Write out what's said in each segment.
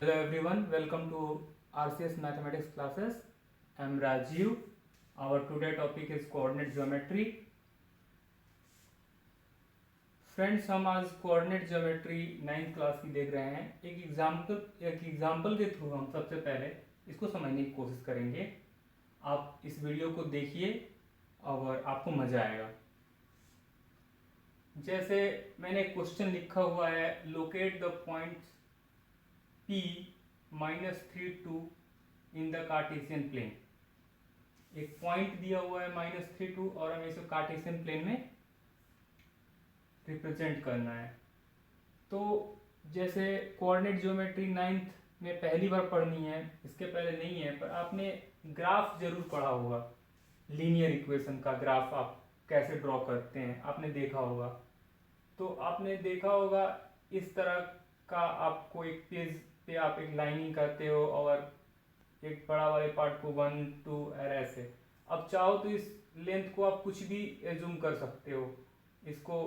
Hello everyone, welcome to RCS Mathematics classes. I am Rajiv. Our today topic is coordinate geometry. Friends, हम आज coordinate geometry 9th class की देख रहे हैं। एक एग्जाम्पल के थ्रू हम सबसे पहले इसको समझने की कोशिश करेंगे। आप इस वीडियो को देखिए और आपको मज़ा आएगा। जैसे मैंने एक क्वेश्चन लिखा हुआ है, locate the points P -3 2 in the Cartesian plane. एक पॉइंट दिया हुआ है -3 2 और हमें इसे कार्टेशियन प्लेन में रिप्रेजेंट करना है। तो जैसे कोऑर्डिनेट ज्योमेट्री 9th में पहली बार पढ़नी है, इसके पहले नहीं है, पर आपने ग्राफ जरूर पढ़ा होगा। लीनियर इक्वेशन का ग्राफ आप कैसे ड्रॉ करते हैं आपने देखा होगा। तो आपने देखा होगा इस तरह का, आपको एक पेज पे आप एक लाइनिंग करते हो और एक बड़ा वाले पार्ट को 1 2 और ऐसे। अब चाहो तो इस लेंथ को आप कुछ भी एज्यूम कर सकते हो। इसको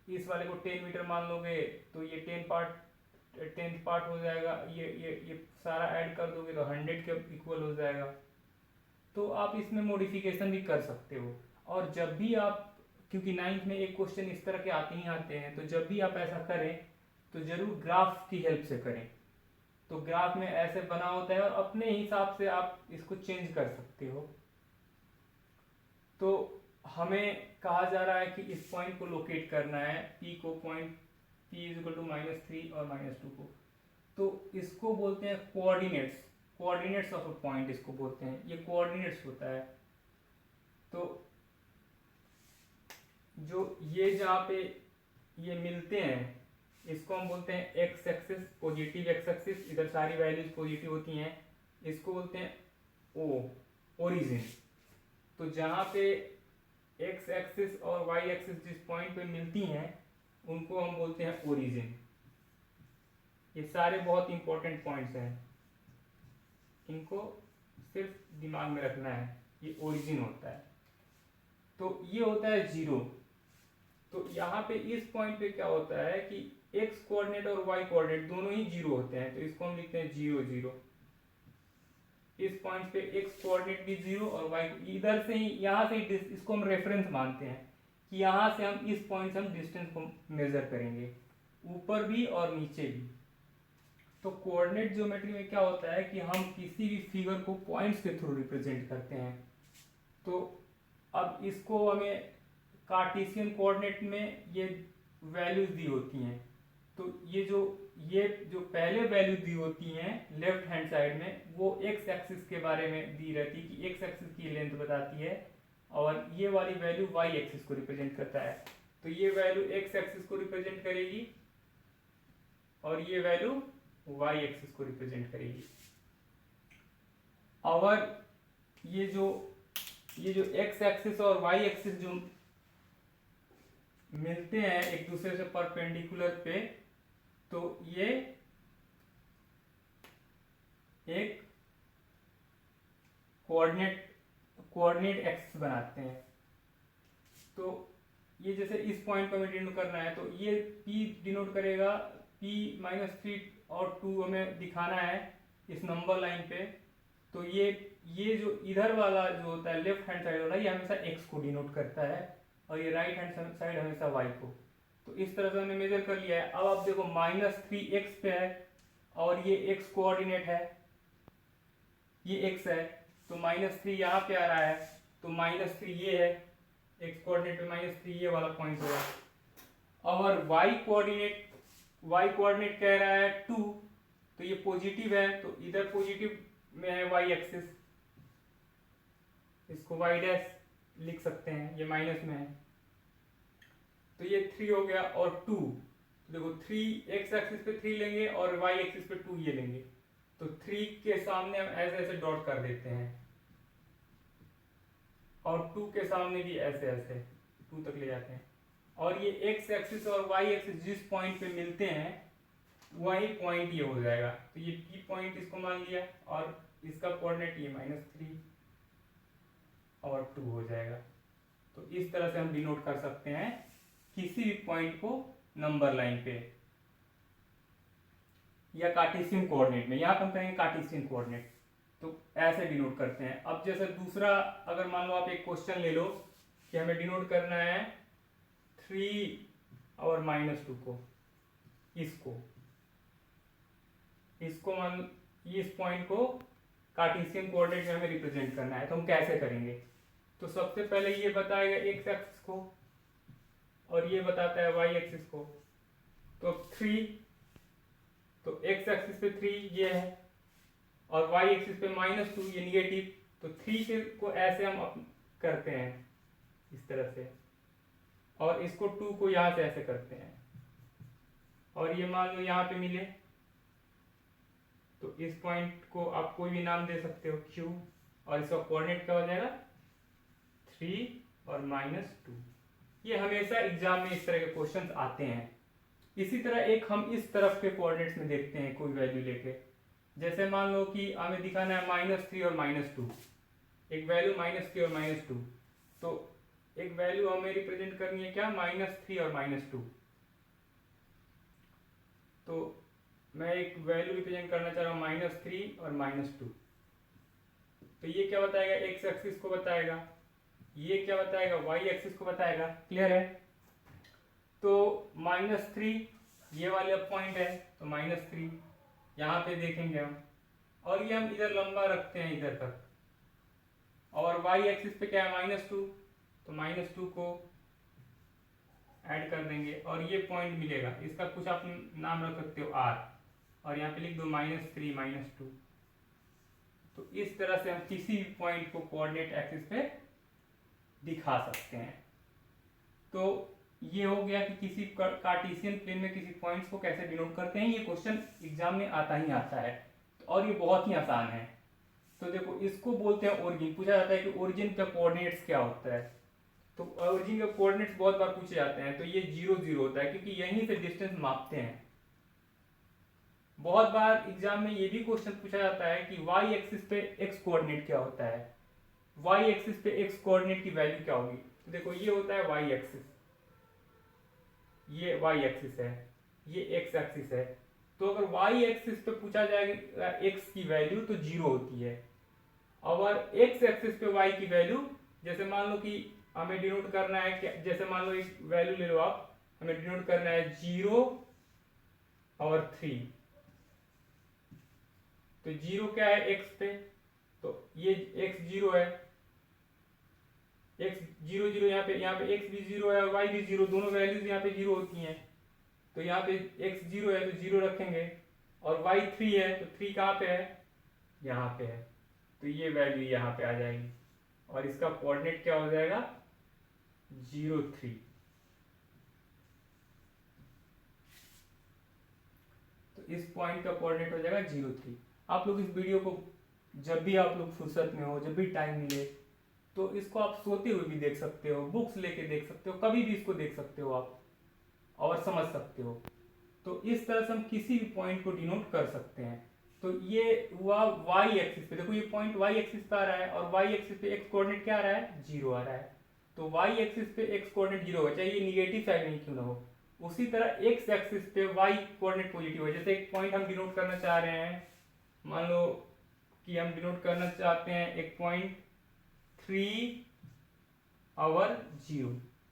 इस वाले को 10 मीटर मान लोगे तो ये 10th पार्ट हो जाएगा। ये सारा ऐड कर दोगे तो 100 के इक्वल हो जाएगा। तो आप इसमें मॉडिफिकेशन भी कर सकते हो। और जब भी आप, क्योंकि 9th में एक क्वेश्चन इस तरह के आते ही आते हैं, तो जब भी आप ऐसा करें तो जरूर ग्राफ की हेल्प से करें। तो ग्राफ में ऐसे बना होता है और अपने हिसाब से आप इसको चेंज कर सकते हो। तो हमें कहा जा रहा है कि इस पॉइंट को लोकेट करना है, P को, point P is equal to -3 और -2 को। तो इसको बोलते हैं कोऑर्डिनेट्स ऑफ अ पॉइंट, इसको बोलते हैं। ये कोऑर्डिनेट्स होता है। तो जो ये जहाँ पे ये मिलते हैं इसको हम बोलते हैं x axis, positive x axis. इधर सारी वैल्यूज पॉजिटिव होती हैं। इसको बोलते हैं ओरिजिन। तो जहाँ पे एक्स एक्सिस और वाई एक्सिस जिस पॉइंट पे मिलती हैं उनको हम बोलते हैं ओरिजिन। ये सारे बहुत इंपॉर्टेंट पॉइंट्स हैं, इनको सिर्फ दिमाग में रखना है। ये ओरिजिन होता है। तो ये होता है 0। तो यहाँ पे इस पॉइंट पे क्या होता है कि एक्स कोऑर्डिनेट और वाई कोऑर्डिनेट दोनों ही 0 होते हैं। तो इसको हम लिखते हैं 0 0। इस पॉइंट पे एक्स कोऑर्डिनेट भी 0 और वाई, इधर से ही, यहाँ से ही इसको हम रेफरेंस मानते हैं कि यहाँ से हम इस पॉइंट से हम डिस्टेंस को मेजर करेंगे, ऊपर भी और नीचे भी। तो कोऑर्डिनेट ज्योमेट्री में क्या होता है कि हम किसी भी फिगर को पॉइंट्स के थ्रू रिप्रेजेंट करते हैं। तो अब इसको हमें कार्टेशियन कोऑर्डिनेट में ये वैल्यूज दी होती हैं। तो ये जो पहले वैल्यू दी होती हैं लेफ्ट हैंड साइड में, वो एक्स एक्सिस के बारे में दी रहती है कि एक्स एक्सिस की लेंथ बताती है, और ये वाली वैल्यू वाई एक्सिस को रिप्रेजेंट करता है। तो ये वैल्यू एक्स एक्सिस को रिप्रेजेंट करेगी और ये वैल्यू वाई एक्सिस को रिप्रेजेंट करेगी। और ये जो एक्स एक्सिस और वाई एक्सिस जो मिलते हैं एक दूसरे से परपेंडिकुलर पे, तो ये एक कोऑर्डिनेट एक्सिस बनाते हैं। तो ये जैसे इस पॉइंट को हमें डिनोट करना है, तो ये P डिनोट करेगा, P -3 और 2 हमें दिखाना है इस नंबर लाइन पे। तो ये जो इधर वाला जो होता है लेफ्ट हैंड साइड वाला, ये हमेशा x को डिनोट करता है और ये राइट हैंड साइड हमेशा y को। तो इस तरह से हमने मेजर कर लिया है। अब आप देखो -3x पे है और ये x कोऑर्डिनेट है, ये x है, तो -3 यहाँ पे आ रहा है, तो -3 ये है, x कोऑर्डिनेट पे -3 ये वाला पॉइंट होगा। और y कोऑर्डिनेट कह रहा है 2, तो ये पॉजिटिव है, तो इधर पॉजिटिव में है y एक्सिस, इसको y डैश लिख सकते हैं, ये माइनस में है। तो ये 3 हो गया और 2, तो देखो 3 x एक्सिस पे 3 लेंगे और y एक्सिस पे 2 ये लेंगे। तो 3 के सामने हम ऐसे ऐसे डॉट कर देते हैं और 2 के सामने भी ऐसे ऐसे 2 तक ले जाते हैं। और ये x एक्सिस और y एक्सिस जिस पॉइंट पे मिलते हैं वही पॉइंट ये हो जाएगा। तो ये P पॉइंट इसको मान लिया और इसका कोऑर्डिनेट ये -3 और 2 हो जाएगा। तो इस तरह से हम डिनोट कर सकते हैं किसी भी पॉइंट को नंबर लाइन पे। या कार्टेशियन कोऑर्डिनेट में, यहाँ पर हम कहेंगे कार्टेशियन कोऑर्डिनेट, तो ऐसे डिनोट करते हैं। अब जैसे दूसरा, अगर मान लो आप एक क्वेश्चन ले लो कि हमें डिनोट करना है 3 और -2 को, इसको मान, इस पॉइंट को कार्टेशियन कोऑर्डिनेट में हमें रिप्रेजेंट करना है, तो हम कैसे करेंगे? तो सबसे पहले ये बताएगा एक्स एक्सिस को और ये बताता है वाई एक्सिस को। तो 3, तो एक्स एक्सिस पे 3 ये है और वाई एक्सिस पे -2 ये निगेटिव, तो 3 को ऐसे हम करते हैं इस तरह से, और इसको 2 को यहाँ से ऐसे करते हैं, और ये मान लो यहाँ पे मिले, तो इस पॉइंट को आप कोई भी नाम दे सकते हो Q, और इसका कोऑर्डिनेट क्या हो जाएगा 3 और -2। ये हमेशा एग्जाम में इस तरह के क्वेश्चंस आते हैं। इसी तरह एक हम इस तरफ के कोऑर्डिनेट्स में देखते हैं कोई वैल्यू लेके, जैसे मान लो कि हमें दिखाना है -3 और -2, एक वैल्यू -3 और -2, तो एक वैल्यू हमें रिप्रेजेंट करनी है क्या, -3 और -2। तो मैं एक वैल्यू रिप्रेजेंट करना चाह रहा हूँ -3 और -2, तो ये क्या बताएगा, एक्स एक्सिस को बताएगा, ये क्या बताएगा, वाई एक्सिस को बताएगा। क्लियर है? तो -3 ये वाला पॉइंट है, तो -3 यहाँ पे देखेंगे हम, और ये हम इधर लंबा रखते हैं इधर तक, और वाई एक्सिस पे क्या है -2, तो -2 को ऐड कर देंगे और ये पॉइंट मिलेगा, इसका कुछ आप नाम रख सकते हो R, और यहाँ पे लिख दो -3 -2। तो इस तरह से हम किसी भी पॉइंट को कोऑर्डिनेट एक्सिस पे दिखा सकते हैं। तो ये हो गया कि किसी कार्टेशियन प्लेन में किसी पॉइंट्स को कैसे डिनोट करते हैं, ये क्वेश्चन एग्जाम में आता ही आता है, और ये बहुत ही आसान है। तो देखो, इसको बोलते हैं ओरिजिन। पूछा जाता है कि ओरिजिन का कोऑर्डिनेट्स क्या होता है, तो ओरिजिन का कोऑर्डिनेट्स बहुत बार पूछे जाते हैं, तो ये 0 0 होता है, क्योंकि यहीं से डिस्टेंस मापते हैं। बहुत बार एग्जाम में ये भी क्वेश्चन पूछा जाता है कि वाई एक्सिस पे एक्स कोऑर्डिनेट क्या होता है, वाई एक्सिस पे एक्स कोऑर्डिनेट की वैल्यू क्या होगी। तो देखो, ये होता है वाई एक्सिस, ये वाई एक्सिस है, ये एक्स एक्सिस है। तो अगर वाई एक्सिस पे पूछा जाएगा एक्स की वैल्यू, तो 0 होती है। और एक्स एक्सिस पे वाई की वैल्यू, जैसे मान लो कि हमें डिनोट करना है क्या, जैसे मान लो एक वैल्यू ले लो आप, हमें डिनोट करना है 0 और 3, तो 0 क्या है एक्स पे, तो ये x 0 है, x 0 0, यहाँ पे x भी 0 है और y भी 0, दोनों वैल्यूज यहाँ पे 0 होती हैं। तो यहाँ पे x 0 है तो 0 रखेंगे, और y 3 है तो 3 कहाँ पे है, यहाँ पे है, तो ये वैल्यू यहाँ पे आ जाएगी, और इसका कोऑर्डिनेट क्या हो जाएगा 0 3। तो इस पॉइंट का कोऑर्डिनेट हो जाएगा 0 3। आप लोग इस वीडियो को जब भी आप लोग फुर्सत में हो, जब भी टाइम मिले, तो इसको आप सोते हुए भी देख सकते हो, बुक्स लेके देख सकते हो, कभी भी इसको देख सकते हो आप और समझ सकते हो। तो इस तरह से हम किसी भी पॉइंट को डिनोट कर सकते हैं। तो ये हुआ वाई एक्सिस पे, देखो ये पॉइंट वाई एक्सिस पे आ रहा है, और वाई एक्सिस पे एक्स कोऑर्डिनेट क्या आ रहा है 0 आ रहा है। तो वाई एक्सिस पे एक्स कोऑर्डिनेट 0 होगा, चाहे ये निगेटिव साइड नहीं क्यों ना हो। उसी तरह एक्स एक्सिस पे वाई कोऑर्डिनेट पॉजिटिव है। जैसे एक पॉइंट हम डिनोट करना चाह रहे हैं, मान लो कि हम डिनोट करना चाहते हैं एक पॉइंट 3 और 0,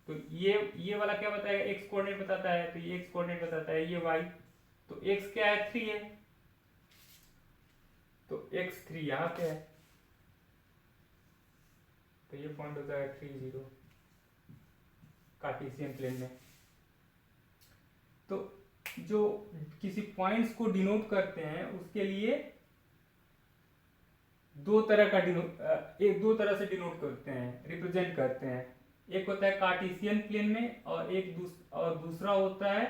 तो ये वाला क्या बताएगा, एक्स कोऑर्डिनेट बताता है, तो ये एक्स कोऑर्डिनेट बताता है, ये वाई, तो एक्स क्या है 3 है, तो x 3 यहाँ पे है, तो ये पॉइंट होता है 3 0 कार्टेशियन प्लेन में। तो जो किसी पॉइंट्स को डिनोट करते हैं उसके लिए दो तरह से डिनोट करते हैं, रिप्रेजेंट करते हैं। एक होता है कार्टेशियन प्लेन में, और दूसरा होता है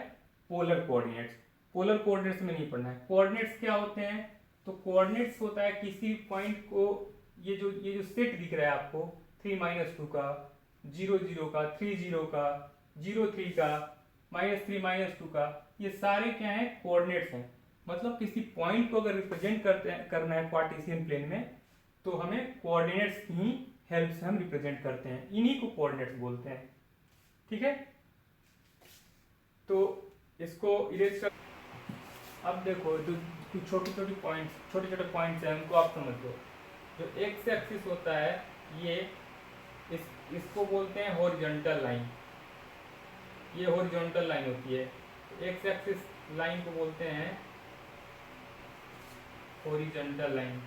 पोलर कोऑर्डिनेट्स। पोलर कोऑर्डिनेट्स में नहीं पढ़ना है। कोऑर्डिनेट्स क्या होते हैं, तो कोऑर्डिनेट्स होता है किसी पॉइंट को, ये जो सेट दिख रहा है आपको 3 -2 का, 0 0 का, 3 0 का, 0 3 का, -3 -2 का, ये सारे क्या है कोऑर्डिनेट्स हैं। मतलब किसी पॉइंट को अगर रिप्रेजेंट करना है कार्टेशियन प्लेन में, तो हमें कोऑर्डिनेट्स की हेल्प से हम रिप्रेजेंट करते हैं, इन्हीं को कोऑर्डिनेट्स बोलते हैं। ठीक है, तो इसको इरेज कर, अब देखो जो कुछ छोटे छोटे पॉइंट्स हैं उनको आप समझ लो। जो एक्स एक्सिस होता है ये इसको बोलते हैं हॉरिजॉन्टल लाइन। ये हॉरिजॉन्टल लाइन होती है। एक्स एक्सिस लाइन को बोलते हैं हॉरिजॉन्टल लाइन।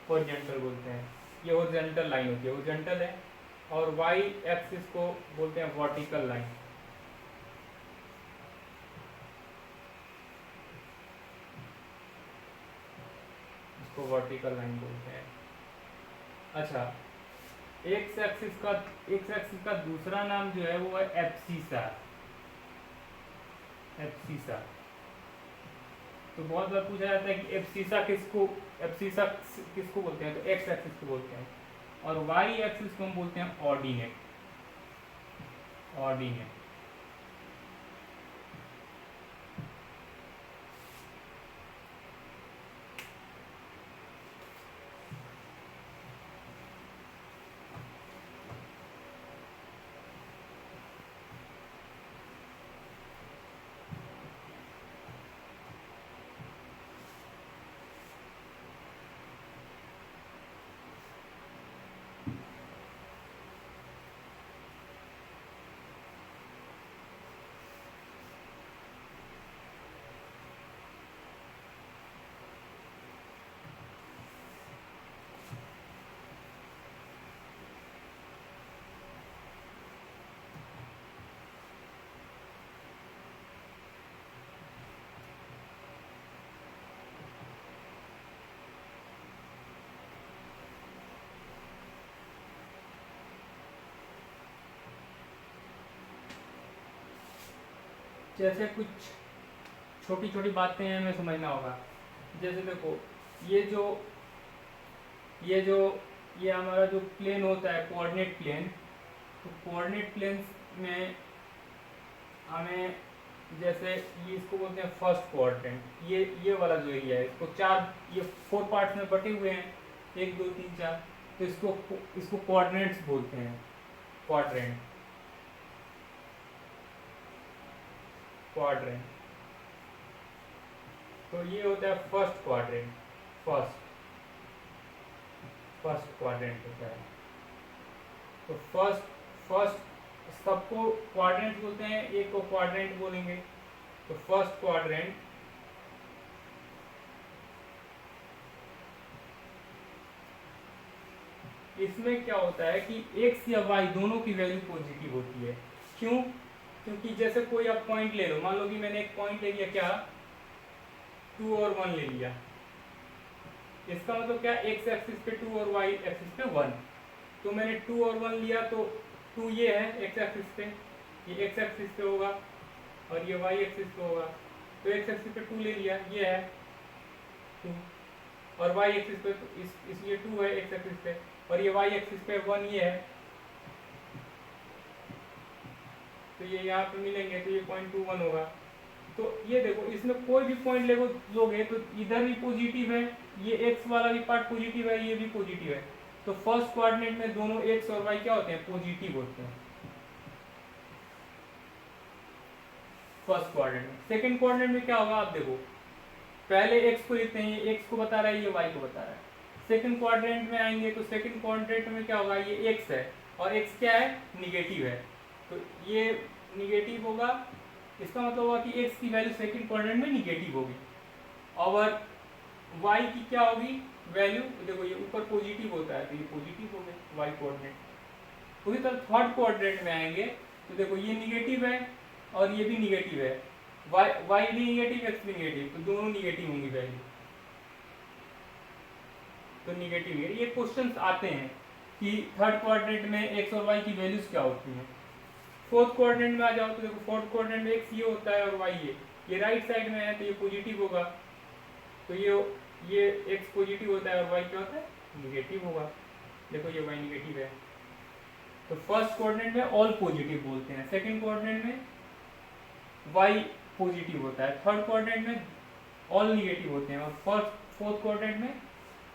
हॉरिजॉन्टल बोलते हैं, ये हॉरिजॉन्टल लाइन होती है, हॉरिजॉन्टल है। और वाई एक्सिस को बोलते हैं वर्टिकल लाइन। इसको वर्टिकल लाइन बोलते हैं। अच्छा, एक्स एक्सिस का दूसरा नाम जो है वो है एब्सिसा। एब्सिसा तो बहुत बार पूछा जाता है कि एब्सिसा किसको बोलते हैं, तो एक्स एक्सिस को बोलते हैं। और वाई एक्सिस को हम बोलते हैं ऑर्डिनेट। ऑर्डिनेट जैसे कुछ छोटी छोटी बातें हैं हमें समझना होगा। जैसे देखो ये हमारा जो प्लेन होता है कोऑर्डिनेट प्लेन, तो कोऑर्डिनेट प्लेन में हमें जैसे ये इसको बोलते हैं फर्स्ट क्वाड्रेंट। ये वाला जो एरिया है इसको ये 4 पार्ट्स में बटे हुए हैं, 1 2 3 4। तो इसको क्वाड्रेंट्स बोलते हैं। क्वाड्रेंट तो ये होता है फर्स्ट क्वाड्रेंट। फर्स्ट क्वाड्रेंट होता है। तो फर्स्ट सबको क्वाड्रेंट बोलते हैं, एक को क्वाड्रेंट बोलेंगे। तो फर्स्ट क्वाड्रेंट इसमें क्या होता है कि एक्स या वाई दोनों की वैल्यू पॉजिटिव होती है। क्यों? क्योंकि जैसे कोई आप पॉइंट ले लो, मान लो कि मैंने एक पॉइंट ले लिया, क्या 2 और 1 ले लिया। इसका मतलब क्या, एक्स एक्सिस पे 2 और वाई एक्सिस पे 1। तो मैंने 2 और 1 लिया, तो 2 ये है एक्स एक्सिस पे, ये एक्स एक्सिस पे होगा और ये वाई एक्सिस पे होगा। तो एक्स एक्सिस पे 2 ले लिया, ये है 2, और वाई एक्सिस पे तो इसलिए 2 है एक्स एक्सिस पे, और ये वाई एक्सिस पे 1 ये है। तो ये यहाँ पे मिलेंगे, तो ये 0.21 होगा। तो ये देखो, इसमें कोई भी पॉइंट लोगे तो इधर भी पॉजिटिव है, ये एक्स वाला भी पार्ट पॉजिटिव है, ये भी पॉजिटिव है। तो फर्स्ट कोऑर्डिनेट में दोनों एक्स और वाई क्या होते हैं, पॉजिटिव होते हैं फर्स्ट कोऑर्डिनेट में। सेकंड कोऑर्डिनेट में क्या होगा, आप देखो, पहले एक्स को लिखते हैं, ये एक्स को बता रहा है, ये वाई को बता रहा है। सेकंड क्वाड्रेंट में आएंगे तो सेकंड क्वाड्रेंट में क्या होगा, ये एक्स है और एक्स क्या है, निगेटिव है। तो ये निगेटिव होगा, इसका मतलब होगा कि एक्स की वैल्यू सेकंड क्वाड्रेंट में निगेटिव होगी। और वाई की क्या होगी वैल्यू, देखो ये ऊपर पॉजिटिव होता है तो ये पॉजिटिव हो गए वाई कोऑर्डिनेट। उसी तरह थर्ड क्वाड्रेंट में आएंगे तो देखो ये निगेटिव है और ये भी निगेटिव है, वाई भी निगेटिव एक्स भी निगेटिव, तो दोनों निगेटिव होंगी वैल्यू, तो निगेटिव है। ये क्वेश्चंस आते हैं कि थर्ड क्वाड्रेंट में एक्स और वाई की वैल्यूज क्या होती हैं। फोर्थ क्वाड्रेंट में आ जाओ तो देखो, फोर्थ क्वाड्रेंट में एक्स ये होता है और वाई ये राइट साइड में है तो ये पॉजिटिव होगा। तो ये एक्स पॉजिटिव होता है और वाई क्या होता है, निगेटिव होगा। देखो ये वाई निगेटिव है। तो फर्स्ट क्वाड्रेंट में ऑल पॉजिटिव बोलते हैं, सेकंड क्वाड्रेंट में वाई पॉजिटिव होता है, थर्ड क्वाड्रेंट में ऑल निगेटिव होते हैं और फोर्थ क्वाड्रेंट में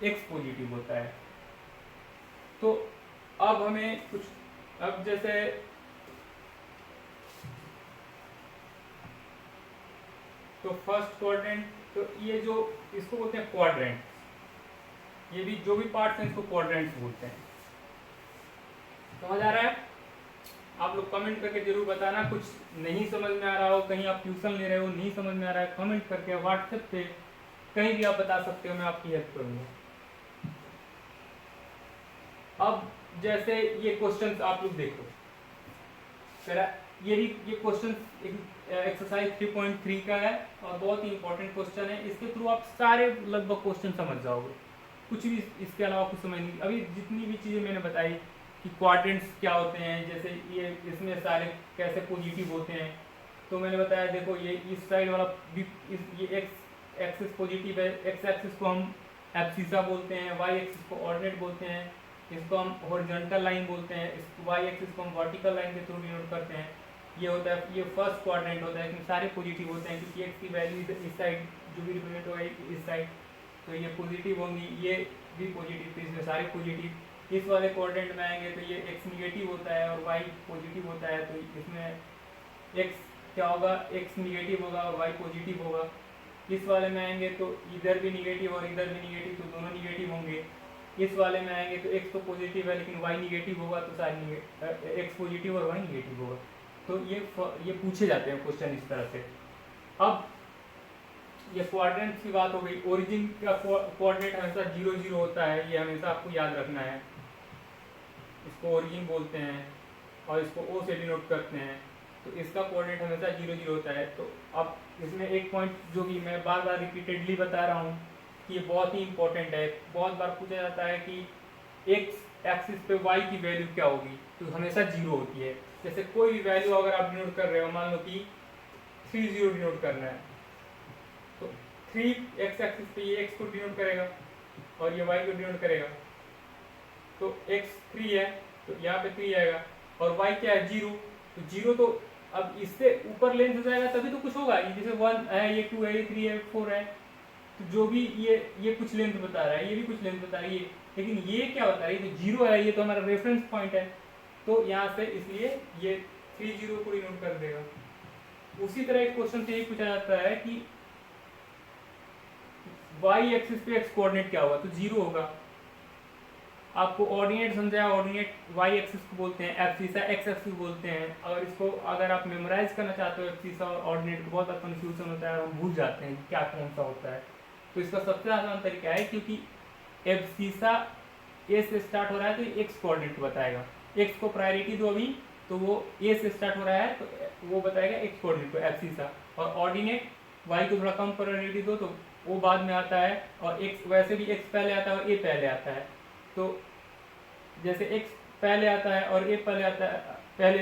एक्स पॉजिटिव होता है। तो अब हमें कुछ, अब जैसे तो फर्स्ट क्वाड्रेंट, तो ये जो इसको बोलते हैं क्वाड्रेंट, ये भी जो भी पार्ट्स हैं इसको क्वाड्रेंट्स बोलते हैं। समझ आ रहा है? आप लोग कमेंट करके जरूर बताना, कुछ नहीं समझ में आ रहा हो, कहीं आप ट्यूशन ले रहे हो नहीं समझ में आ रहा है, कमेंट करके व्हाट्सएप पे कहीं भी आप बता सकते हो, मैं आपकी हेल्प करूंगा। अब जैसे ये क्वेश्चंस आप लोग देखो, ये क्वेश्चन एक्सरसाइज 3.3 का है और बहुत ही इंपॉर्टेंट क्वेश्चन है। इसके थ्रू आप सारे लगभग क्वेश्चन समझ जाओगे, कुछ भी इसके अलावा कुछ समझ नहीं। अभी जितनी भी चीज़ें मैंने बताई कि क्वाड्रेंट्स क्या होते हैं, जैसे ये इसमें सारे कैसे पॉजिटिव होते हैं, तो मैंने बताया देखो ये इस साइड वाला ये एक्स एक्सिस पॉजिटिव है, एक्स एक्सिस को हम एब्सिसा बोलते हैं, वाई एक्सिस को ऑर्डिनेट बोलते हैं, इसको हम हॉरिजॉन्टल लाइन बोलते हैं, इस वाई एक्सिस को हम वर्टिकल लाइन के थ्रू डिनोट करते हैं। ये होता है, ये फर्स्ट क्वाड्रेंट होता है, इसमें सारे पॉजिटिव होते हैं क्योंकि एक्स की वैल्यू इस साइड जो भी रिप्रेजेंट होगा इस साइड, तो ये पॉजिटिव होंगी, ये भी पॉजिटिव, तो इसमें सारे पॉजिटिव। इस वाले क्वाड्रेंट में आएंगे तो ये एक्स निगेटिव होता है और वाई पॉजिटिव होता है, तो इसमें एक्स क्या होगा, एक्स निगेटिव होगा और वाई पॉजिटिव होगा। इस वाले में आएंगे तो इधर भी निगेटिव और इधर भी निगेटिव, तो दोनों निगेटिव होंगे। इस वाले में आएंगे तो एक्स तो पॉजिटिव है लेकिन वाई निगेटिव होगा, तो सारे एक्स पॉजिटिव और वाई निगेटिव होगा। तो ये पूछे जाते हैं क्वेश्चन इस तरह से। अब ये क्वाड्रेंट्स की बात हो गई। ओरिजिन का क्वाड्रेंट हमेशा 0 0 होता है, ये हमेशा आपको याद रखना है। इसको ओरिजिन बोलते हैं और इसको ओ से डिनोट करते हैं, तो इसका कोऑर्डिनेट हमेशा 0 0 होता है। तो अब इसमें एक पॉइंट जो कि मैं बार बार रिपीटेडली बता रहा हूँ कि ये बहुत ही इंपॉर्टेंट है, बहुत बार पूछा जाता है कि एक्स एक्सिस पे वाई की वैल्यू क्या होगी, तो हमेशा 0 होती है। जैसे कोई भी वैल्यू अगर आप डिनोट कर रहे हो, मान लो कि 3 0 डिनोट करना है, तो 3 एक्स एक्सिस पे ये एक्स को डिनोट करेगा और ये वाई को डिनोट करेगा। तो एक्स 3 है तो यहाँ पे 3 आएगा और वाई क्या है 0, तो 0 तो अब इससे ऊपर लेंथ हो जाएगा तभी तो कुछ होगा। ये जैसे 1 है, ये 2 है, ये 3 है, 4 है, तो जो भी ये कुछ लेंथ बता रहा है, ये भी कुछ लेंथ बता रही है, लेकिन ये क्या बता रही है, तो 0 है, ये तो हमारा रेफरेंस पॉइंट है, तो यहाँ से इसलिए ये 3 0 को डिनोट कर देगा। उसी तरह एक क्वेश्चन से ये पूछा जाता है कि वाई एक्सिस पे एक्स कोऑर्डिनेट क्या होगा, तो 0 होगा। आपको ऑर्डिनेट समझाया, ऑर्डिनेट वाई एक्सिस को बोलते हैं, एब्सिसा एक्स एक्सिस बोलते हैं। अगर इसको अगर आप मेमोराइज करना चाहते हो एब्सिसा और ऑर्डिनेट को, बहुत कंफ्यूजन होता है, हम भूल जाते हैं क्या कौन सा होता है। तो इसका सबसे आसान तरीका है, क्योंकि एब्सिसा ए से स्टार्ट हो रहा है तो एक्स कोऑर्डिनेट बताएगा, एक्स को प्रायोरिटी दो अभी, तो वो ए से स्टार्ट हो रहा है तो वो बताएगा एक्स कोऑर्डिनेट को एब्सिसा। और ऑर्डिनेट वाई को थोड़ा कम प्रायोरिटी दो तो वो बाद में आता है, और एक्स वैसे भी एक्स पहले आता है और ए पहले आता है। तो जैसे x पहले आता है और a पहले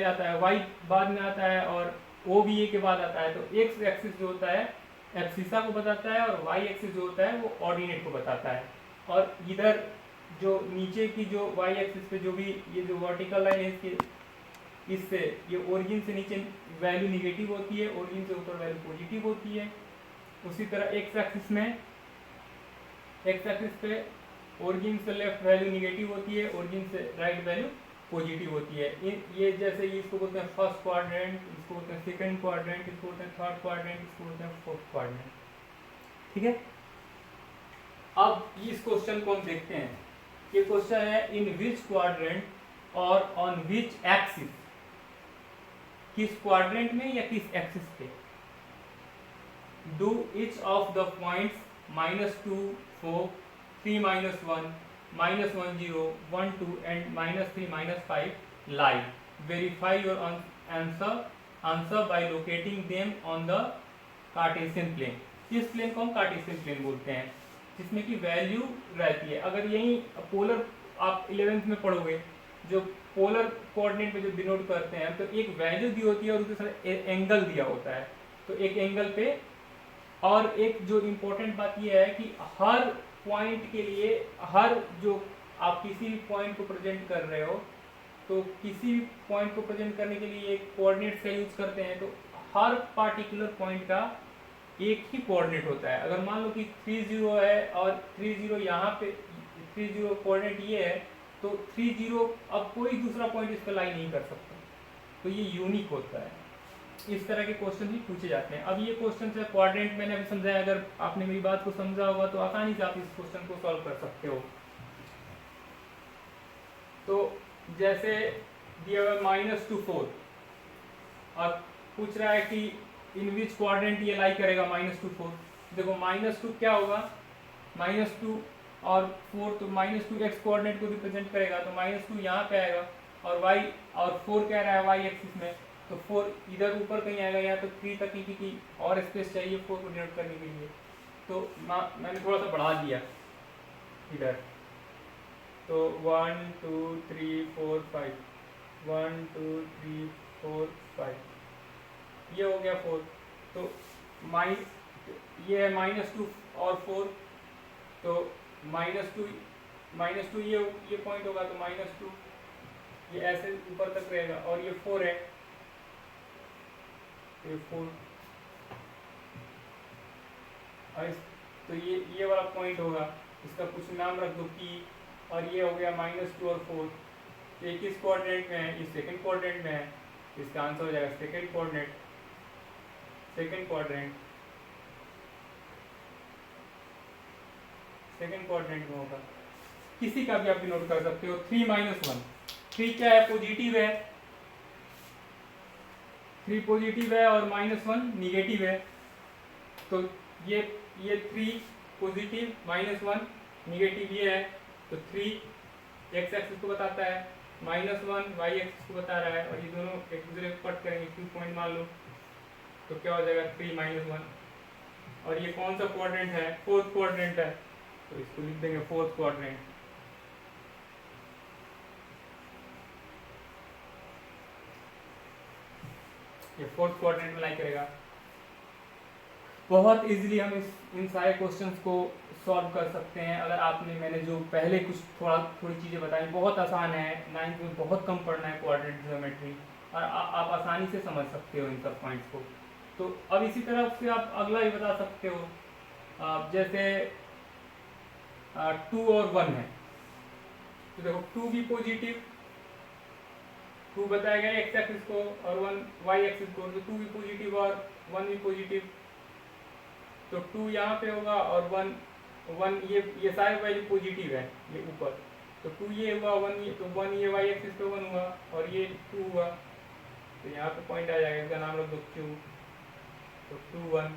आता है, y बाद में आता है और o भी a के बाद आता है। तो x एक्सिस जो होता है एब्सिसा को बताता है और y एक्सिस जो होता है वो ऑर्डिनेट को बताता है। और इधर जो नीचे की जो y एक्सिस पे जो भी ये जो वर्टिकल लाइन है इसके, इससे ये ओरिजिन से नीचे वैल्यू निगेटिव होती है, ओरिजिन से ऊपर वैल्यू पॉजिटिव होती है। उसी तरह x एक्सिस में, x एक्सिस पे ओरिजिन से लेफ्ट वैल्यू निगेटिव होती है, ओरिजिन से राइट वैल्यू पॉजिटिव होती है। ये जैसे इसको बोलते हैं फर्स्ट क्वाड्रेंट, इसको बोलते हैं सेकंड क्वाड्रेंट, इसको बोलते हैं थर्ड क्वाड्रेंट, इसको बोलते हैं फोर्थ क्वाड्रेंट। ठीक है, अब इस क्वेश्चन को हम देखते हैं। ये क्वेश्चन है इन विच क्वाड्रेंट और ऑन विच एक्सिस, किस क्वाड्रेंट में या किस एक्सिस पे do each of the points -2 4 3 -1 -1 0 1 2 and -3 -5 lie. Verify your answer by locating them on the Cartesian plane. इस प्लेन को हम कार्टेशियन प्लेन बोलते हैं, जिसमें कि वैल्यू रहती है। अगर यही पोलर आप 11th में पढ़ोगे, जो पोलर कोऑर्डिनेट में जो डिनोट करते हैं, तो एक वैल्यू दी होती है और उसके साथ एंगल दिया होता है। तो एक एंगल पे, और एक जो इम्पोर्टेंट बात यह है कि हर पॉइंट के लिए, हर जो आप किसी भी पॉइंट को प्रेजेंट कर रहे हो, तो किसी भी पॉइंट को प्रेजेंट करने के लिए एक कोऑर्डिनेट का यूज करते हैं। तो हर पार्टिकुलर पॉइंट का एक ही कोऑर्डिनेट होता है। अगर मान लो कि 3 0 है और 3 0 यहाँ पे 3 0 कोऑर्डिनेट ये है, तो 3 0 अब कोई दूसरा पॉइंट इस पर लाई नहीं कर सकता, तो ये यूनिक होता है। इस तरह के क्वेश्चन भी पूछे जाते हैं। अब ये क्वेश्चन है क्वाड्रेंट, मैंने अभी समझाया, अगर आपने मेरी बात को समझा होगा तो आसानी से आप इस क्वेश्चन को सॉल्व कर सकते हो। तो जैसे दिया हुआ -2 4, अब पूछ रहा है कि इन विच क्वाड्रेंट ये लाई करेगा -2 4। देखो -2 क्या होगा, -2 और 4, तो -2 x कोऑर्डिनेट को रिप्रेजेंट करेगा, तो -2 यहाँ पे आएगा, और y और 4 कह रहा है y एक्सिस में, तो 4 इधर ऊपर कहीं आएगा, या तो 3 तक की और स्पेस चाहिए 4 को डिनोट करने के लिए, तो मैंने थोड़ा सा बढ़ा दिया इधर, तो 1 2 3 4 5, 1 2 3 4 5, ये हो गया 4, तो ये है -2 और 4, तो -2 ये पॉइंट होगा, तो -2 ये ऐसे ऊपर तक रहेगा, और ये 4 है, ये 4, और तो ये वाला पॉइंट होगा, इसका कुछ नाम रख दो P, और ये हो गया -2 और 4, ये किस कोऑर्डिनेट में है, ये सेकंड कोऑर्डिनेट में है, इसका आंसर हो जाएगा सेकंड कोऑर्डिनेट, सेकंड कोऑर्डिनेट में होगा। किसी का भी आप नोट कर सकते हो। 3 -1, 3 क्या है, पॉजिटिव है, 3 पॉजिटिव है और -1 निगेटिव है, तो ये 3 पॉजिटिव -1 निगेटिव ये है, तो 3 x एक्सिस को बताता है, -1 y एक्सिस को बता रहा है, और ये दोनों एक दूसरे को कट करेंगे, क्यों पॉइंट मान लो, तो क्या हो जाएगा 3 -1, और ये कौन सा क्वाड्रेंट है, फोर्थ क्वाड्रेंट है, तो इसको लिख देंगे फोर्थ क्वाड्रेंट। ये फोर्थ क्वाड्रेंट में लाई करेगा। बहुत इजीली हम इन सारे क्वेश्चंस को सॉल्व कर सकते हैं, अगर आपने, मैंने जो पहले कुछ थोड़ी चीज़ें बताई, बहुत आसान है, 9th में बहुत कम पढ़ना है क्वाड्रेंट ज्योमेट्री, और आप आसानी से समझ सकते हो इन सब पॉइंट्स को। तो अब इसी तरह से आप अगला भी बता सकते हो, जैसे 2 और 1 है, तो देखो 2 भी पॉजिटिव, 2 बताया गया एक्स एक्सिस को, और 1 वाई एक्सिस को, तो 2 भी पॉजिटिव और 1 भी पॉजिटिव, तो 2 यहाँ पे होगा, और 1 ये सारे वैल्यू पॉजिटिव है, ये ऊपर, तो 2 ये हुआ, 1 ये, तो 1 ये वाई एक्सिस पे 1 हुआ, और ये 2 हुआ, तो यहाँ पे पॉइंट आ जाएगा, इसका नाम रख दो Q, तो 2 1,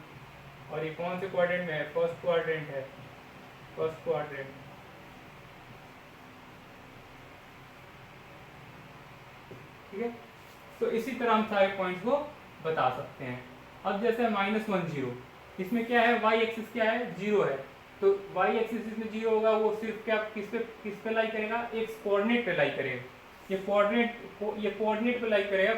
और ये कौन से क्वाड्रेंट में है, फर्स्ट क्वाड्रेंट है, फर्स्ट क्वाड्रेंट। ठीक है, तो इसी तरह हम सारे पॉइंट्स को बता सकते हैं। अब जैसे -1 0, इसमें क्या है, y एक्सिस क्या है, 0 है, तो y एक्सिस इसमें 0 होगा, वो सिर्फ क्या किस पे लाई करेगा, x कोऑर्डिनेट पे लाई करेगा, ये कोऑर्डिनेट पे लाई करेगा,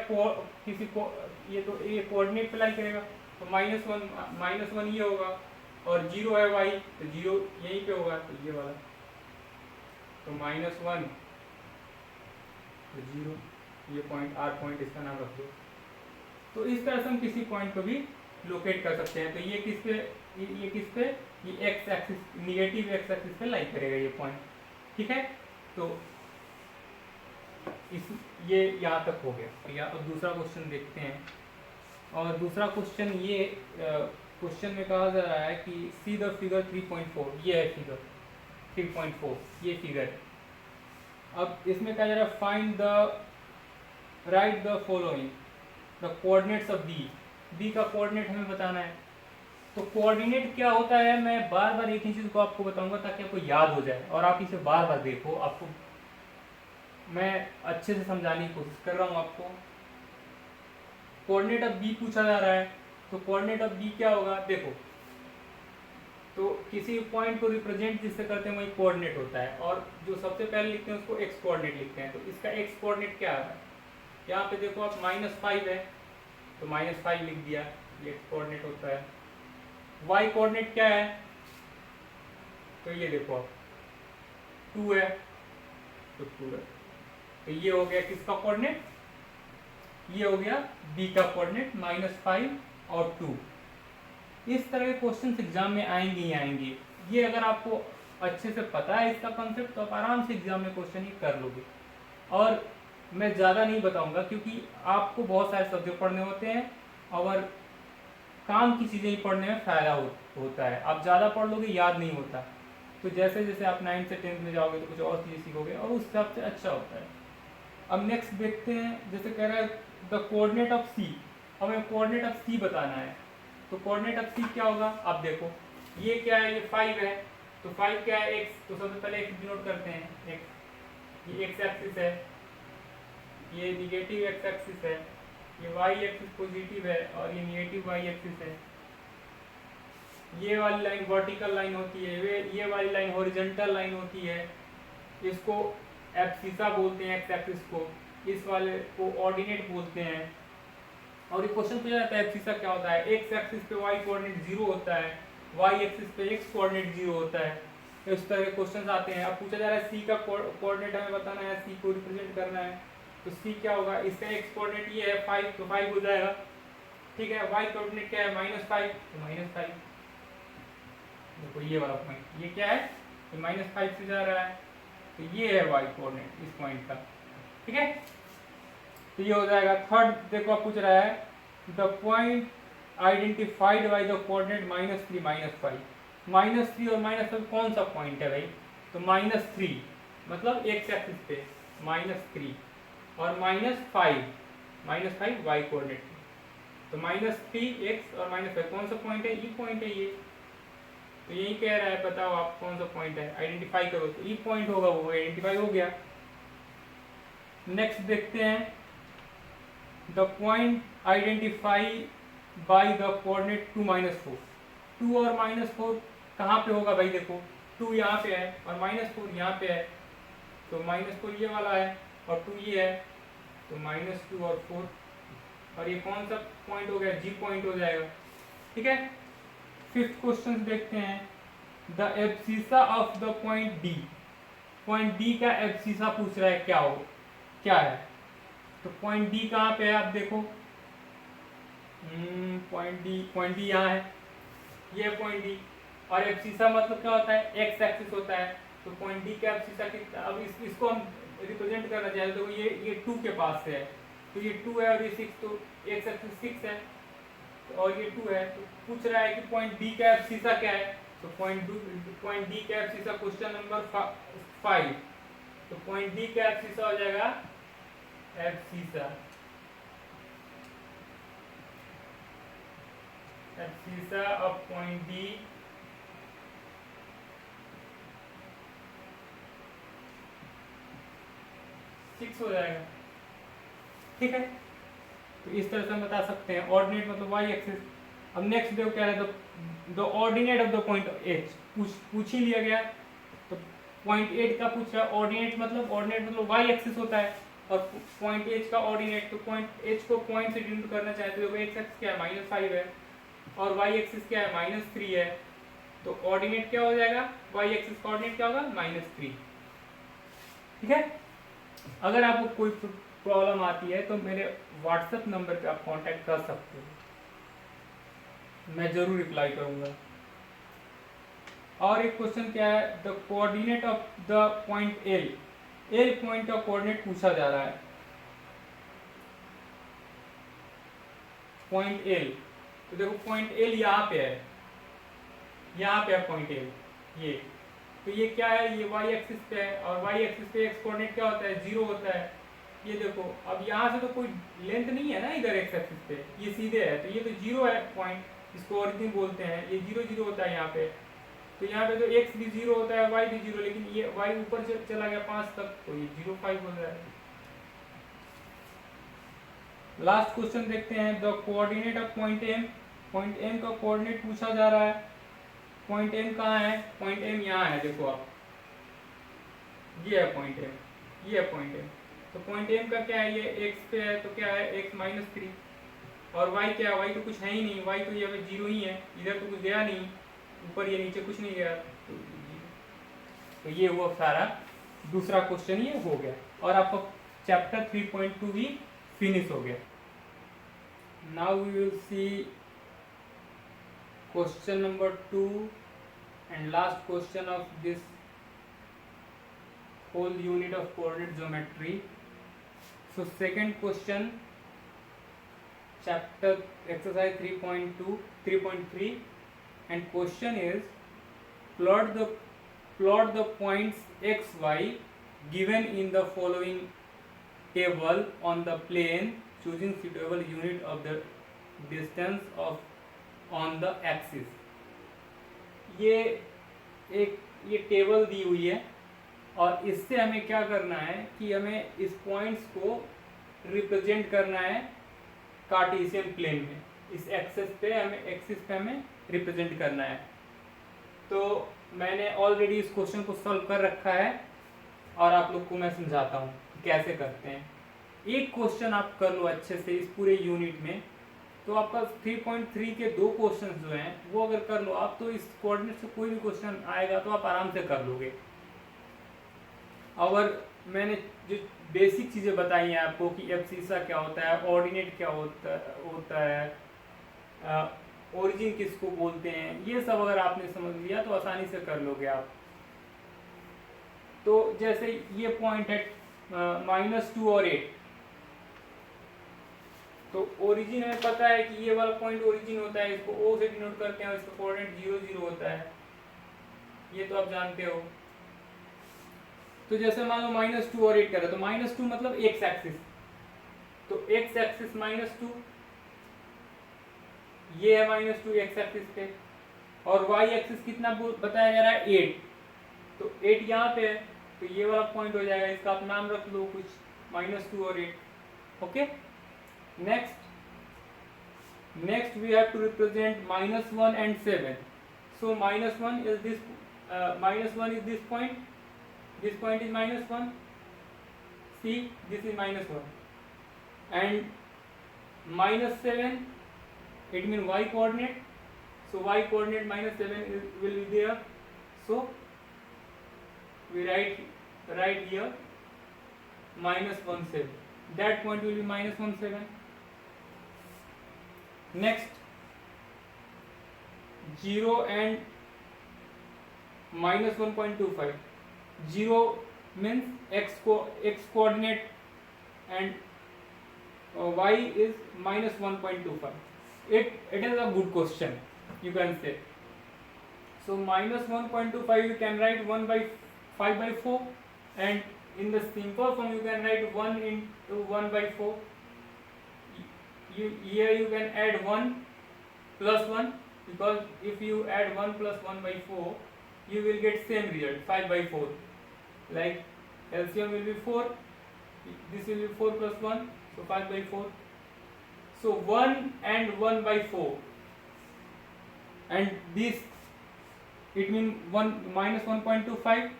किसी को ये कोऑर्डिनेट पे लाई करेगा, तो -1 ये होगा, और 0 है y, तो 0 यहीं पे होगा, तो ये वाला, तो -1 तो 0, ये पॉइंट R पॉइंट, इसका नाम रख दो। तो इस तरह से हम किसी पॉइंट को भी लोकेट कर सकते हैं। तो ये किस पे ये x axis, negative x axis पे लाई करेगा ये पॉइंट। ठीक है, तो ये यहाँ तक हो गया। या अब दूसरा क्वेश्चन देखते हैं, और दूसरा क्वेश्चन ये क्वेश्चन में कहा जा रहा है कि सी द फिगर 3.4, ये है फिगर 3.4, ये फिगर है। अब इसमें कहा जा रहा है find the right the following the coordinates of B का कोऑर्डिनेट हमें बताना है। तो कोऑर्डिनेट क्या होता है, मैं बार बार एक ही चीज को आपको बताऊंगा ताकि आपको याद हो जाए, और आप इसे बार बार देखो, आपको मैं अच्छे से समझाने की कोशिश कर रहा हूँ आपको। कोऑर्डिनेट ऑफ बी पूछा जा रहा है, तो कोऑर्डिनेट ऑफ बी क्या होगा, देखो, तो किसी पॉइंट को रिप्रेजेंट जिससे करते हैं वही कोऑर्डिनेट होता है, और जो सबसे पहले लिखते हैं उसको एक्स कोऑर्डिनेट लिखते हैं। तो इसका एक्स कोऑर्डिनेट क्या है, यहाँ पे देखो आप -5 है, तो -5 लिख दिया, ये एक्स कोऑर्डिनेट होता है। वाई कोऑर्डिनेट क्या है, तो ये देखो आप 2 है, तो 2 है, तो ये हो गया किसका कोऑर्डिनेट, ये हो गया बी का कोऑर्डिनेट, -5 और 2। इस तरह के क्वेश्चंस एग्जाम में आएंगे ही आएंगे। ये अगर आपको अच्छे से पता है इसका कंसेप्ट तो आप आराम से एग्जाम में क्वेश्चन ही कर लोगे। और मैं ज़्यादा नहीं बताऊंगा क्योंकि आपको बहुत सारे सब्जेक्ट पढ़ने होते हैं और काम की चीज़ें ही पढ़ने में फ़ायदा होता है। आप ज़्यादा पढ़ लोगे याद नहीं होता, तो जैसे जैसे आप 9th से 10th में जाओगे तो कुछ और चीज़ें सीखोगे और उस हिसाब से अच्छा होता है। अब नेक्स्ट देखते हैं, जैसे कह रहा है द कोऑर्डिनेट ऑफ सी। हमें कोऑर्डिनेट ऑफ सी बताना है, तो कोऑर्डिनेट ऑफ सी क्या होगा? आप देखो ये क्या है, ये 5 है, तो 5 क्या है? एक्स। तो सबसे पहले एक्स डिनोट करते हैं, एक्स। ये एक्स एक्सिस है, ये निगेटिव एक्स एक्सिस है, ये वाई एक्सिस पॉजिटिव है और ये निगेटिव वाई एक्सिस है। ये वाली लाइन वर्टिकल लाइन होती है, ये वाली लाइन हॉरिजॉन्टल लाइन होती है। इसको एब्सिसा बोलते हैं एक्स एक्सिस को, इस वाले को ऑर्डिनेट बोलते हैं। और ये क्वेश्चन पूछा जाता है एब्सिसा क्या होता है? एक्स एक्सिस पे वाई कोऑर्डिनेट 0 होता है, वाई एक्सिस पे एक्स कोऑर्डिनेट 0 होता है। इस तरह के क्वेश्चंस आते हैं। अब पूछा जा रहा है सी का कोऑर्डिनेट हमें बताना है, सी को रिप्रेजेंट करना है, तो सी क्या होगा? इसका एक्स कोऑर्डिनेट ये है 5, तो 5 हो जाएगा, ठीक है। वाई कोऑर्डिनेट क्या है? -5, तो -5। देखो ये वाला पॉइंट, ये क्या है? ये -5 से जा रहा है, तो ये है वाई कोऑर्डिनेट इस पॉइंट का, ठीक है। तो ये हो जाएगा। थर्ड देखो आप पूछ रहा है the point identified by the coordinate -3 -5। -3 और -5 कौन सा पॉइंट है भाई? तो -3 मतलब एक्स एक्सिस पे -3 और -5 वाई कोऑर्डिनेट, तो -3 एक्स और -5 कौन सा पॉइंट है? ई पॉइंट है ये। तो यही कह रहा है, बताओ आप कौन सा पॉइंट है, आइडेंटिफाई करो। तो ई पॉइंट होगा, वो आइडेंटिफाई हो गया। नेक्स्ट देखते हैं the point identify by the coordinate 2 -4। 2 और -4 कहाँ पे होगा भाई? देखो 2 यहाँ पे है और -4 यहाँ पे है, तो -4 ये वाला है और 2 ये है, तो -2 और 4, और ये कौन सा पॉइंट हो गया? जी पॉइंट हो जाएगा, ठीक है। फिफ्थ क्वेश्चन देखते हैं the abscissa of the point D. Point D का एब्सिसा पूछ रहा है, क्या है? तो पॉइंट डी कहाँ पे है? आप देखो पॉइंट डी यहाँ है, ये पॉइंट डी। और एब्सिसा मतलब क्या होता है? एक्स एक्सिस होता है। तो पॉइंट डी का एब्सिसा कितना? अब इसको हम रिप्रेजेंट करना चाहें तो ये 2 के पास से है, तो ये 2 है और ये 6, तो एक्स एक्सिस 6 है और ये 2 है। तो पूछ रहा है कि पॉइंट डी का एब्सिसा क्या है? तो पॉइंट डी का एब्सिसा क्वेश्चन नंबर 5, तो पॉइंट डी का एब्सिसा हो जाएगा एब्सिसा ऑफ पॉइंट डी हो जाएगा, ठीक है। तो इस तरह से हम बता सकते हैं। ऑर्डिनेट मतलब वाई एक्सिस। अब नेक्स्ट देखो क्या है, the ordinate of the point H पूछ ही लिया गया, तो पॉइंट एच का पूछ रहा है। ऑर्डिनेट मतलब वाई एक्सिस होता है और पॉइंट एच का ऑर्डिनेट, तो पॉइंट एच को पॉइंट से डिनोट करना चाहते हो। एक्स एक्सिस क्या है? -5 है और वाई एक्सिस क्या है? -3 है। तो ऑर्डिनेट क्या हो जाएगा? वाई एक्सिस का ऑर्डिनेट क्या होगा? -3, ठीक है। अगर आपको कोई प्रॉब्लम आती है तो मेरे व्हाट्सएप नंबर पे आप कांटेक्ट कर सकते हो, मैं जरूर रिप्लाई करूंगा। और एक क्वेश्चन क्या है, the coordinate of the point L point का कोऑर्डिनेट पूछा जा रहा है। पॉइंट एल, तो देखो पॉइंट एल यहाँ पे है, पॉइंट एल ये, तो ये क्या है? ये वाई एक्सिस पे है और वाई एक्सिस पे एक्स कोऑर्डिनेट क्या होता है? 0 होता है। ये देखो अब यहाँ से तो कोई लेंथ नहीं है ना इधर एक्स एक्सिस पे, ये सीधे है, तो ये तो 0 है पॉइंट, इसको ओरिजिन बोलते हैं। ये 0 0 होता है यहाँ पे, तो यहाँ पे तो एक्स भी 0 होता है, वाई भी 0, लेकिन ये वाई ऊपर से चला गया 5 तक, तो ये 0,5 हो जाएगा। लास्ट क्वेश्चन देखते हैं the coordinate of point M. Point M का कोऑर्डिनेट पूछा जा रहा है। पॉइंट एम कहाँ है? पॉइंट एम यहाँ है, देखो आप, ये है पॉइंट एम, ये है पॉइंट एम। तो पॉइंट एम का क्या है? ये एक्स पे है, तो क्या है? x -3, और y क्या है? y तो कुछ है ही नहीं, y तो यहाँ पे 0 ही है, इधर तो कुछ गया नहीं, ऊपर ये नीचे कुछ नहीं गया, तो ये हुआ सारा दूसरा क्वेश्चन, ये हो गया और आपका चैप्टर 3.2 भी फिनिश हो गया। Now we will see question number 2 and last question of this whole unit of coordinate geometry. So second question, chapter exercise 3.3, and question is plot the points x y given in the following table on the plane choosing suitable unit of the distance of on the axis. ये table दी हुई है और इससे हमें क्या करना है कि हमें इस पॉइंट्स को रिप्रेजेंट करना है कार्टेशियन प्लेन में, इस एक्सिस पे हमें रिप्रेजेंट करना है। तो मैंने ऑलरेडी इस क्वेश्चन को सॉल्व कर रखा है और आप लोग को मैं समझाता हूँ कैसे करते हैं। एक क्वेश्चन आप कर लो अच्छे से इस पूरे यूनिट में, तो आपका 3.3 के 2 क्वेश्चन जो हैं वो अगर कर लो आप, तो इस कोऑर्डिनेट से कोई भी क्वेश्चन आएगा तो आप आराम से कर लोगे। और मैंने जो बेसिक चीज़ें बताई हैं आपको कि एब्सिसा क्या होता है, ऑर्डिनेट क्या होता है, ओरिजिन किसको बोलते हैं, ये सब अगर आपने समझ लिया तो आसानी से कर लोगे आप। तो जैसे ये पॉइंट है -2 और 8, तो ओरिजिन हमें पता है कि ये वाला पॉइंट ओरिजिन होता है, इसको O से डिनोट करते हैं, इसका कोऑर्डिनेट 0 0 होता है, ये तो आप जानते हो। तो जैसे मान लो -2 और 8 कर रहे, तो -2 मतलब एक्स एक्सिस, तो एक्स एक्सिस -2, ये है -2 एक्स एक्सिस पे, और वाई एक्सिस कितना बताया जा रहा है 8, तो 8 यहाँ पे है, तो ये वाला पॉइंट हो जाएगा, इसका आप नाम रख लो कुछ -2 और 8। Okay, next we have to represent -1 and 7. So -1 is this point, this point is -1, see this is -1, and -7 it means y coordinate, so y coordinate -7 will be there, so we write here -17, that point will be -17. Next 0 and -1.25, 0 means x coordinate and y is -1.25. It is a good question, you can say. So -1.25 you can write 1/5/4, and in the simple form you can write 1 into 1/4. Here you can add 1 plus 1, because if you add 1 plus 1/4 you will get same result 5/4, like LCM will be 4, this will be 4 plus 1, so 5/4. So 1 and 1/4, and this it means 1 -1.25,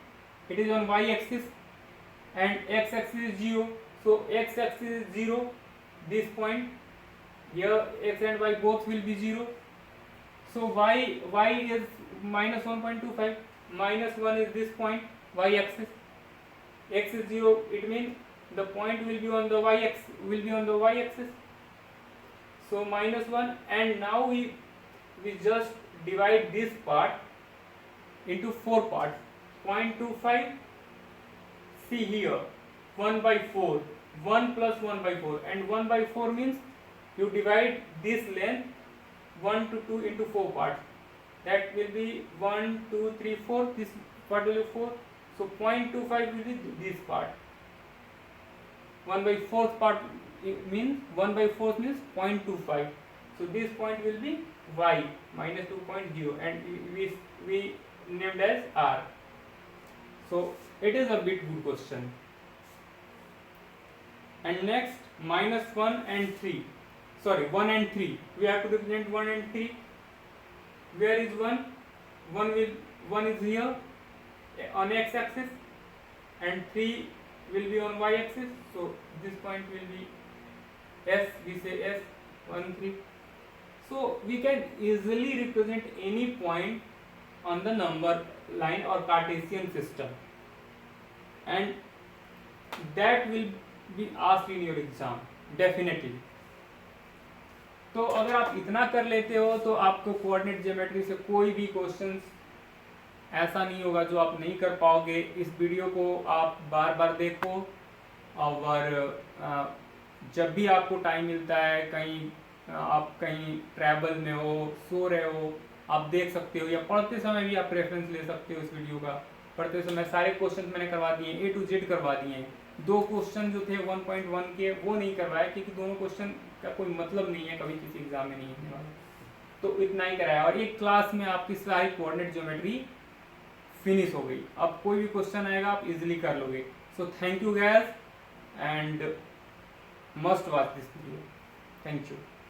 it is on y axis and x axis is 0, so x axis is 0, this point here x and y both will be 0, so y is -1.25, -1 is this point y axis, x is 0, it means the point will be on the y axis, so -1, and now we just divide this part into 4 parts, 0.25, see here 1/4, 1 plus 1/4, and 1/4 means you divide this length 1 to 2 into 4 parts, that will be 1 2 3 4, this part will be 4, so 0.25 will be this part, 1/4 part means 1/4 means 0.25, so this point will be y -2.0, and we named as r. So it is a bit good question. And next -1 and 3, sorry 1 and 3, we have to represent 1 and 3. Where is 1? 1 is here on x axis, and 3 will be on y axis, so this point will be S, we say S 1 3. So we can easily represent any point on the number line or Cartesian system, and that will be asked in your exam definitely. तो अगर आप इतना कर लेते हो तो आपको coordinate geometry से कोई भी क्वेश्चंस ऐसा नहीं होगा जो आप नहीं कर पाओगे। इस वीडियो को आप बार बार देखो, और जब भी आपको टाइम मिलता है, कहीं आप कहीं ट्रैवल में हो, सो रहे हो, आप देख सकते हो, या पढ़ते समय भी आप रेफरेंस ले सकते हो इस वीडियो का। पढ़ते समय सारे क्वेश्चन मैंने करवा दिए, A to Z करवा दिए हैं। 2 क्वेश्चन जो थे 1.1 के वो नहीं करवाए, क्योंकि दोनों क्वेश्चन का कोई मतलब नहीं है, कभी किसी एग्जाम में नहीं होने वाला, तो इतना ही कराया। और एक क्लास में आपकी सारी कोऑर्डिनेट ज्योमेट्री फिनिश हो गई। अब कोई भी क्वेश्चन आएगा आप इजीली कर लोगे। So thank you guys, and must watch this video. Thank you.